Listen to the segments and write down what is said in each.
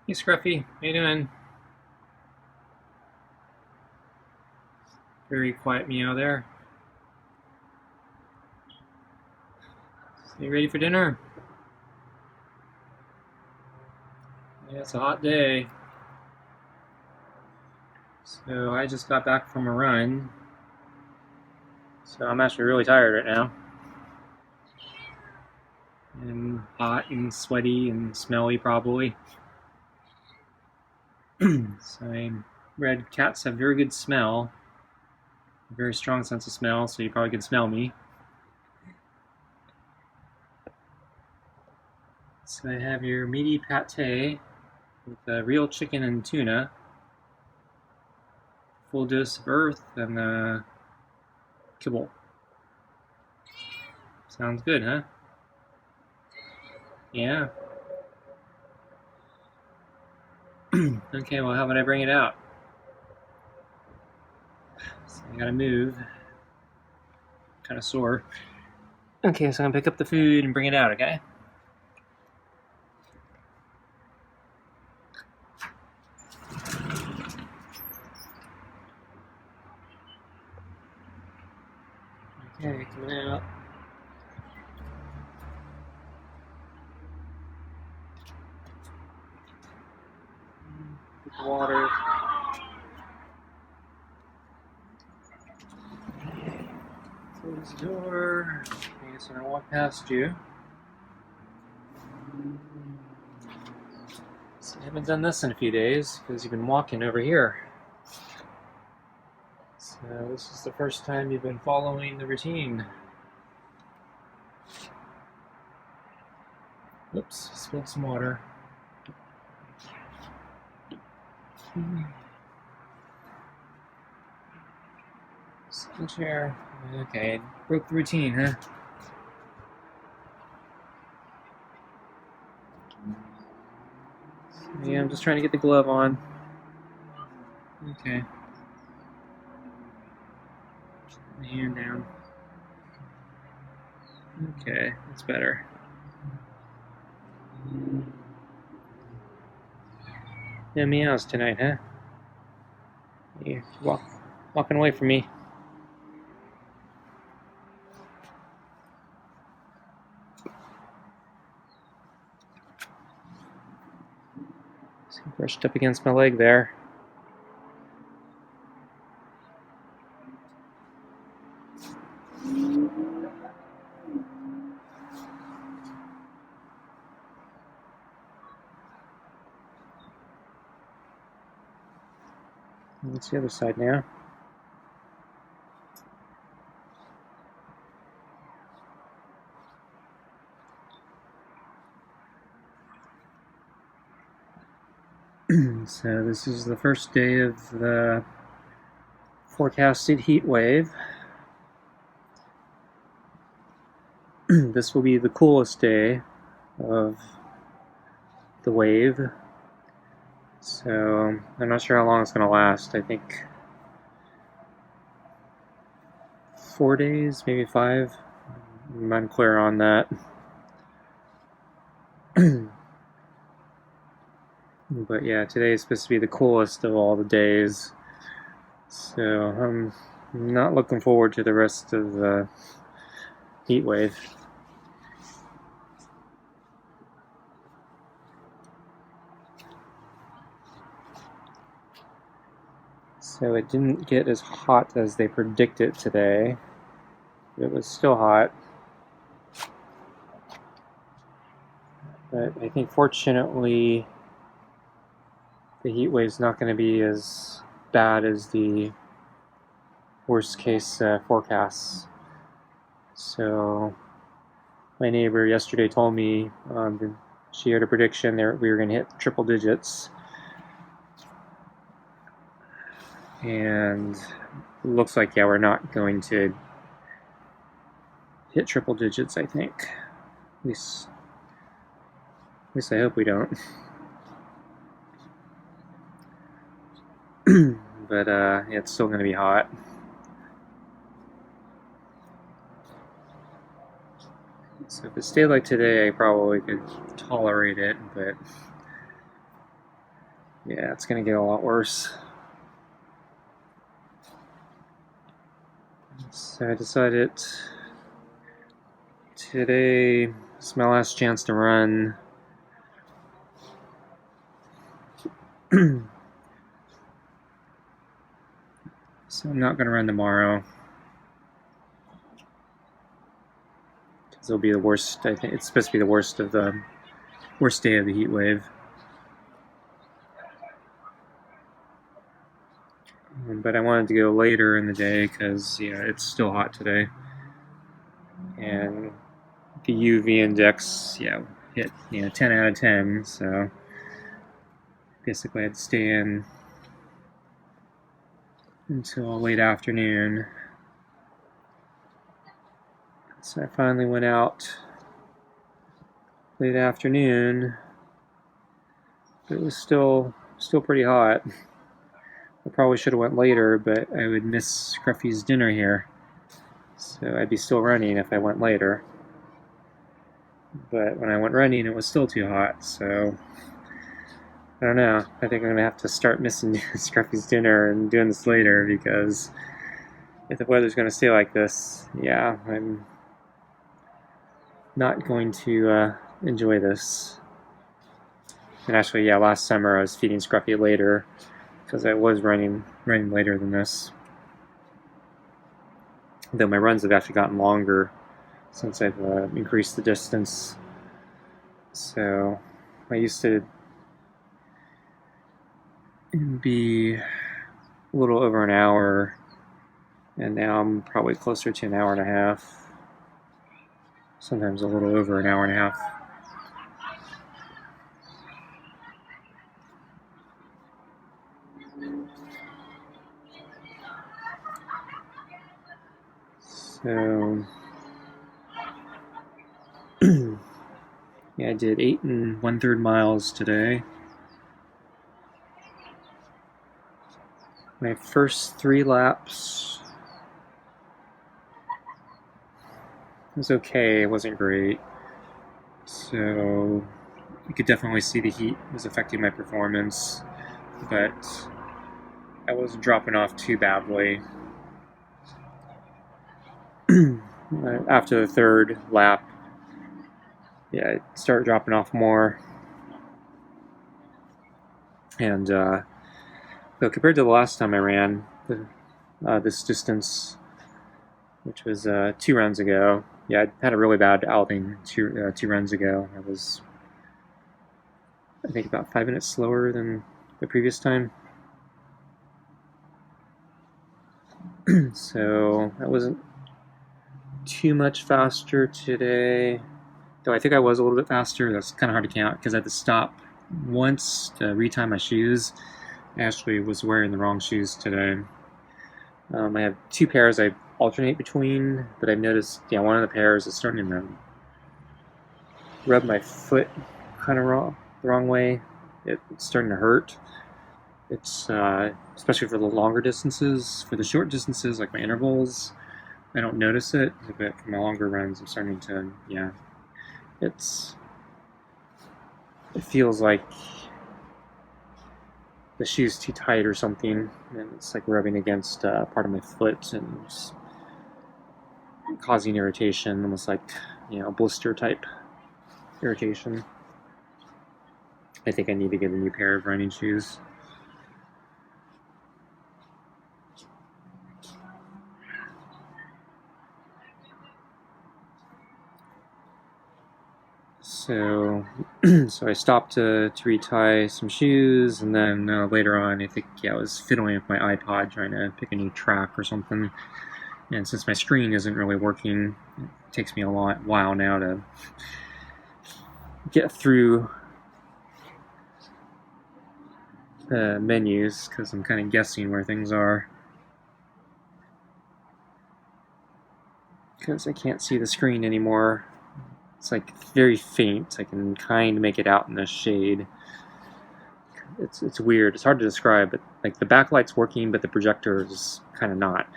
Hey Scruffy, how you doing? Very quiet meow there. So you ready for dinner? Yeah, it's a hot day. So I just got back from a run. So I'm actually really tired right now. And hot and sweaty and smelly probably. So I read cats have very good smell. A very strong sense of smell, so you probably can smell me. So I have your meaty pate with real chicken and tuna. Full dose of earth and kibble. Sounds good, huh? Yeah. Okay, well, how about I bring it out? So I gotta move. Kind of sore. Okay, so I'm gonna pick up the food and bring it out, okay? Okay, coming out. Get the water. Close the door. Okay, so I'm gonna walk past you. So I haven't done this in a few days because you've been walking over here. So this is the first time you've been following the routine. Oops, spilled some water. Sit in the chair. Okay, broke the routine, huh? Yeah, I'm just trying to get the glove on. Okay. My hand down. Okay, that's better. No meows tonight, huh? You're walking away from me. So brushed up against my leg there. That's the other side now. So this is the first day of the forecasted heat wave. This will be the coolest day of the wave. So I'm not sure how long it's going to last. I think 4 days, maybe 5. I'm unclear on that. But yeah, today is supposed to be the coolest of all the days. So I'm not looking forward to the rest of the heat wave. So it didn't get as hot as they predicted today. It was still hot. But I think fortunately the heat wave's not going to be as bad as the worst case forecasts. So my neighbor yesterday told me she had a prediction that we were going to hit triple digits. And it looks like, yeah, we're not going to hit triple digits, I think. At least I hope we don't. But yeah, it's still going to be hot. So if it stayed like today, I probably could tolerate it, but Yeah, it's going to get a lot worse. So I decided today is my last chance to run. So I'm not going to run tomorrow. Because it'll be the worst. I think it's supposed to be the worst day of the heat wave. But I wanted to go later in the day because it's still hot today. And the UV index hit 10 out of 10, so basically I had to stay in until late afternoon. So I finally went out late afternoon, but it was still pretty hot. I probably should have went later, but I would miss Scruffy's dinner here, so I'd be still running if I went later. But when I went running, it was still too hot, so I don't know. I think I'm going to have to start missing Scruffy's dinner and doing this later, because if the weather's going to stay like this, I'm not going to enjoy this. And actually, last summer I was feeding Scruffy later, because I was running later than this. Though my runs have actually gotten longer since I've increased the distance. So I used to be a little over an hour, and now I'm probably closer to an hour and a half. Sometimes a little over an hour and a half. So I did 8 1/3 miles today. My first 3 laps was okay. It wasn't great. So you could definitely see the heat was affecting my performance, but I wasn't dropping off too badly. After the 3rd lap, it started dropping off more. And so compared to the last time I ran this distance, which was 2 runs ago, I had a really bad outing 2 runs ago. I was, I think, about 5 minutes slower than the previous time. So I wasn't too much faster today, though I think I was a little bit faster. That's kind of hard to count because I had to stop once to retie my shoes. I actually was wearing the wrong shoes today. I have 2 pairs I alternate between, but I've noticed one of the pairs is starting to rub my foot kind of the wrong way. It's starting to hurt. It's especially for the longer distances. For the short distances, like my intervals, I don't notice it, but for my longer runs, I'm starting to, it feels like the shoe's too tight or something, and it's like rubbing against part of my foot and just causing irritation, almost like, blister type irritation. I think I need to get a new pair of running shoes. So I stopped to retie some shoes, and then later on, I think I was fiddling with my iPod trying to pick a new track or something. And since my screen isn't really working, it takes me a while now to get through the menus, because I'm kind of guessing where things are, because I can't see the screen anymore. It's like very faint. I can kind of make it out in the shade. It's weird. It's hard to describe, but like the backlight's working, but the projector is kind of not,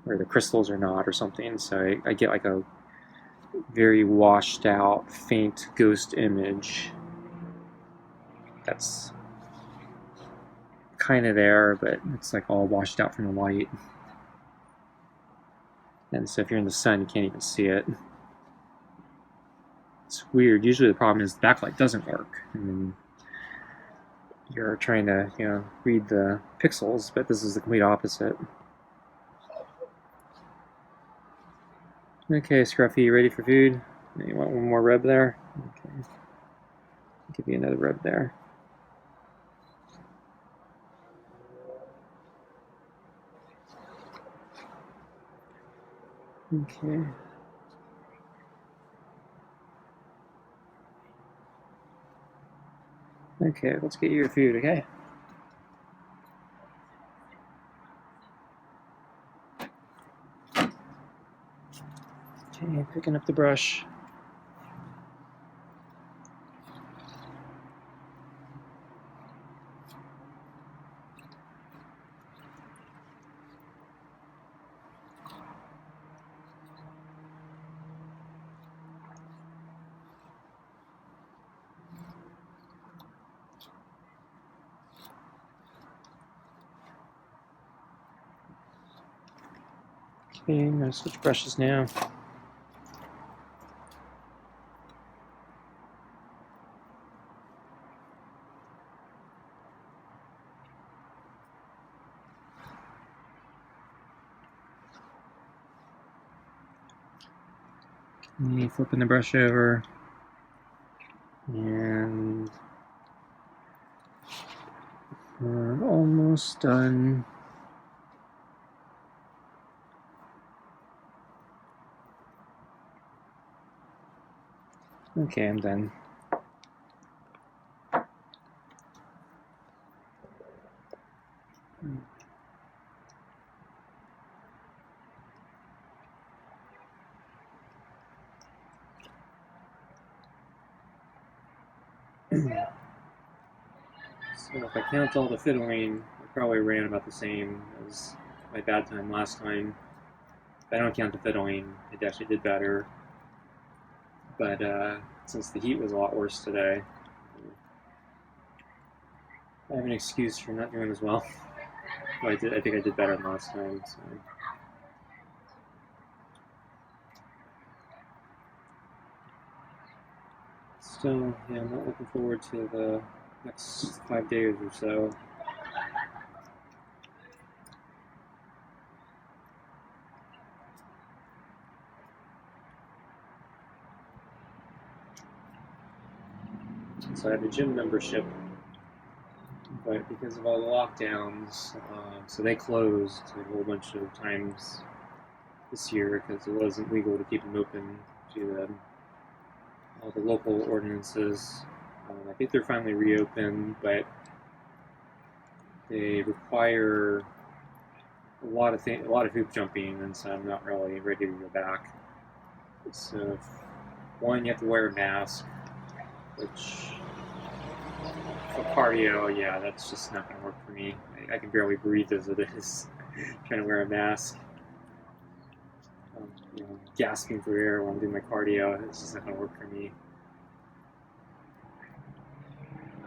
or the crystals are not, or something. So I get like a very washed out, faint ghost image. that's kind of there, but it's like all washed out from the light. And so if you're in the sun, you can't even see it. It's weird. Usually the problem is the backlight doesn't work. And you're trying to, read the pixels, but this is the complete opposite. Okay, Scruffy, you ready for food? You want one more rub there? Okay. I'll give you another rub there. Okay. Okay, let's get you your food, okay? Okay, picking up the brush. Okay, I'm going to switch brushes now. Okay, flipping the brush over. And we're almost done. Okay, I'm done. So if I count all the fiddling, I probably ran about the same as my bad time last time. If I don't count the fiddling, it actually did better. But since the heat was a lot worse today, I have an excuse for not doing as well. Well, I think I did better than last time. So. Still, yeah, I'm not looking forward to the next 5 days or so. So I have a gym membership, but because of all the lockdowns, so they closed a whole bunch of times this year because it wasn't legal to keep them open to all the local ordinances. I think they're finally reopened, but they require a lot of hoop jumping, and so I'm not really ready to go back. So, one, you have to wear a mask, which for cardio, yeah, that's just not going to work for me. I can barely breathe as it is, trying to wear a mask. Gasping for air while I'm doing my cardio, it's just not going to work for me.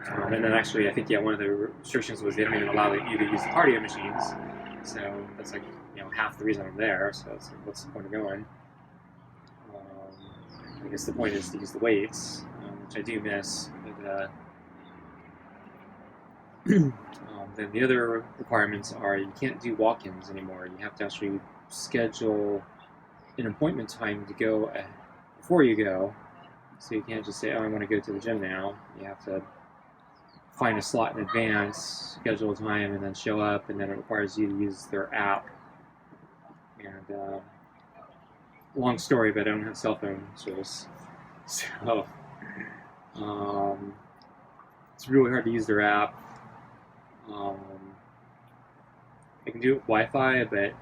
And then actually, I think, one of the restrictions was they didn't even allow you to use the cardio machines. So that's like, half the reason I'm there. So it's like, what's the point of going? I guess the point is to use the weights, which I do miss. But then the other requirements are you can't do walk-ins anymore. You have to actually schedule an appointment time to go before you go. So you can't just say, oh, I want to go to the gym now. You have to find a slot in advance, schedule a time, and then show up, and then it requires you to use their app. And long story, but I don't have cell phone service. So it's really hard to use their app. I can do it with Wi-Fi, but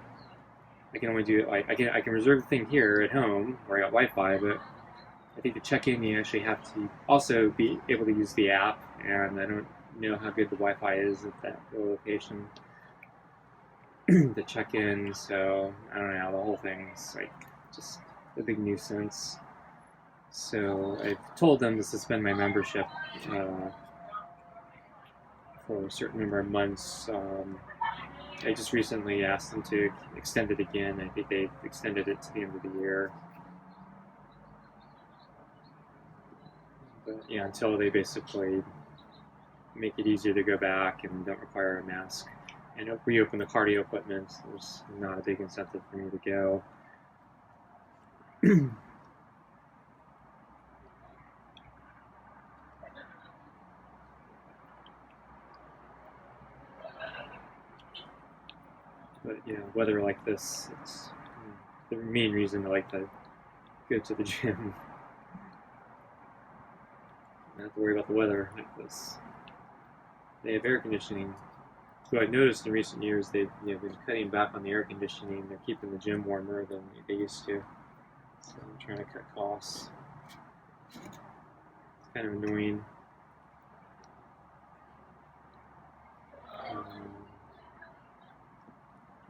I can only do it I can reserve the thing here at home where I got Wi-Fi, but I think to check in you actually have to also be able to use the app, and I don't know how good the Wi-Fi is at that location to check in, so I don't know, the whole thing's like just a big nuisance. So I've told them to suspend my membership for a certain number of months. I just recently asked them to extend it again. I think they extended it to the end of the year. But yeah, until they basically make it easier to go back and don't require a mask and reopen the cardio equipment, there's not a big incentive for me to go. But yeah, weather like this, it's the main reason I like to go to the gym. Not have to worry about the weather like this. They have air conditioning. So I've noticed in recent years they've been cutting back on the air conditioning. They're keeping the gym warmer than they used to. So I'm trying to cut costs. It's kind of annoying.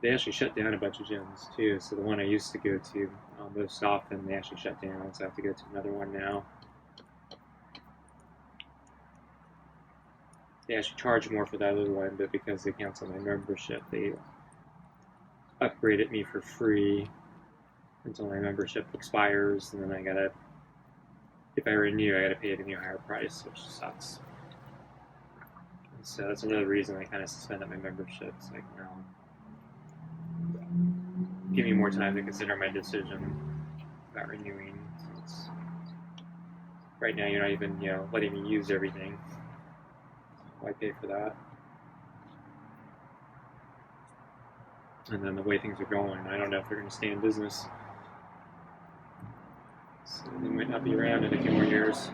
They actually shut down a bunch of gyms too. So the one I used to go to most often, they actually shut down. So I have to go to another one now. They actually charge more for that other one, but because they canceled my membership, they upgraded me for free until my membership expires, and then if I renew, I gotta pay a new higher price, which sucks. And so that's another reason I kind of suspended my membership. It's like, no, give me more time to consider my decision about renewing. Since right now you're not even letting me use everything. Why pay for that? And then the way things are going, I don't know if they're going to stay in business. So they might not be around in a few more years.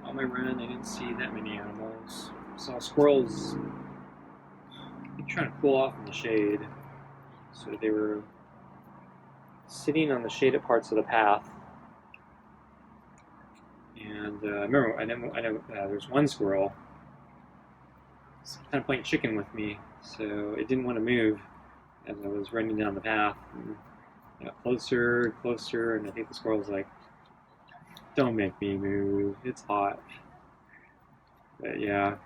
On my run, I didn't see that many animals. I saw squirrels trying to cool off in the shade. So they were sitting on the shaded parts of the path. And I know there's one squirrel kind of playing chicken with me, so it didn't want to move as I was running down the path. And got closer, closer, and I think the squirrel was like, "Don't make me move, it's hot." But yeah,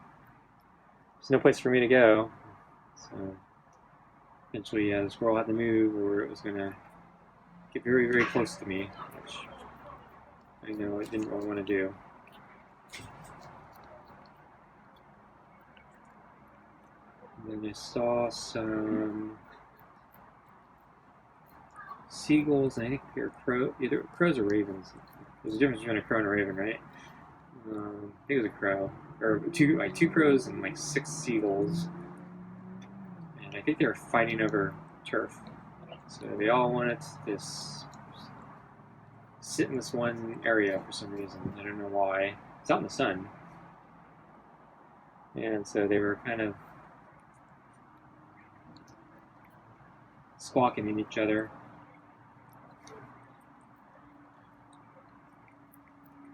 there's no place for me to go. So eventually, the squirrel had to move, or it was gonna get very, very close to me, which I know it didn't really want to do. And then I saw some seagulls, and I think they're either crows or ravens. There's a difference between a crow and a raven, right? I think it was a crow, or two crows and like 6 seagulls, and I think they were fighting over turf. So they all wanted to sit in this one area for some reason. I don't know why. It's out in the sun, and so they were kind of squawking at each other.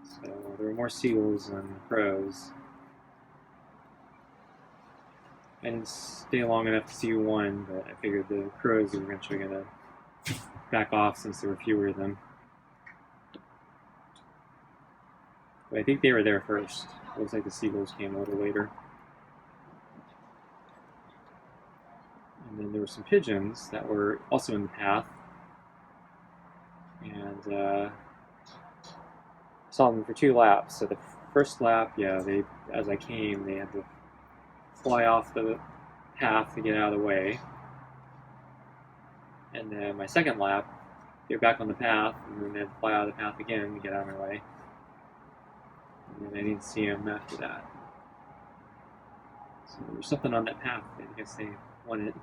So there were more seagulls than crows. I didn't stay long enough to see one, but I figured the crows were eventually going to back off since there were fewer of them. But I think they were there first. It looks like the seagulls came a little later. And then there were some pigeons that were also in the path. And saw them for 2 laps. So the first lap, as I came, they had to fly off the path to get out of the way. And then my second lap, they were back on the path, and then they'd fly out of the path again to get out of my way. And then I didn't see them after that. So there was something on that path that I guess they wanted.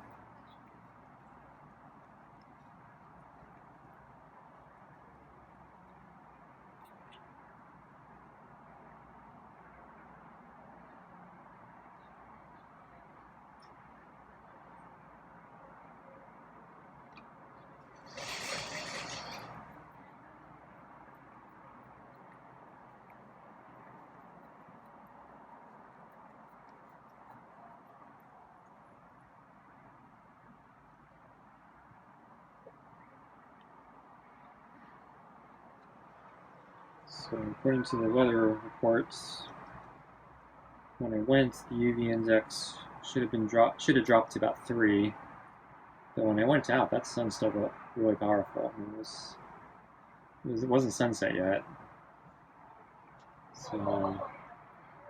So according to the weather reports, when I went, the UV index should have dropped to about 3. But when I went out, that sun still looked really powerful. I mean, it wasn't sunset yet. So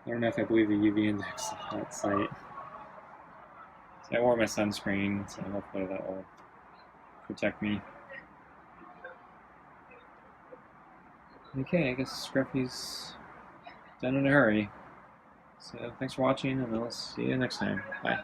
I don't know if I believe the UV index at that site. So I wore my sunscreen, so hopefully that will protect me. Okay, I guess Scruffy's done in a hurry. So thanks for watching, and I'll see you next time. Bye.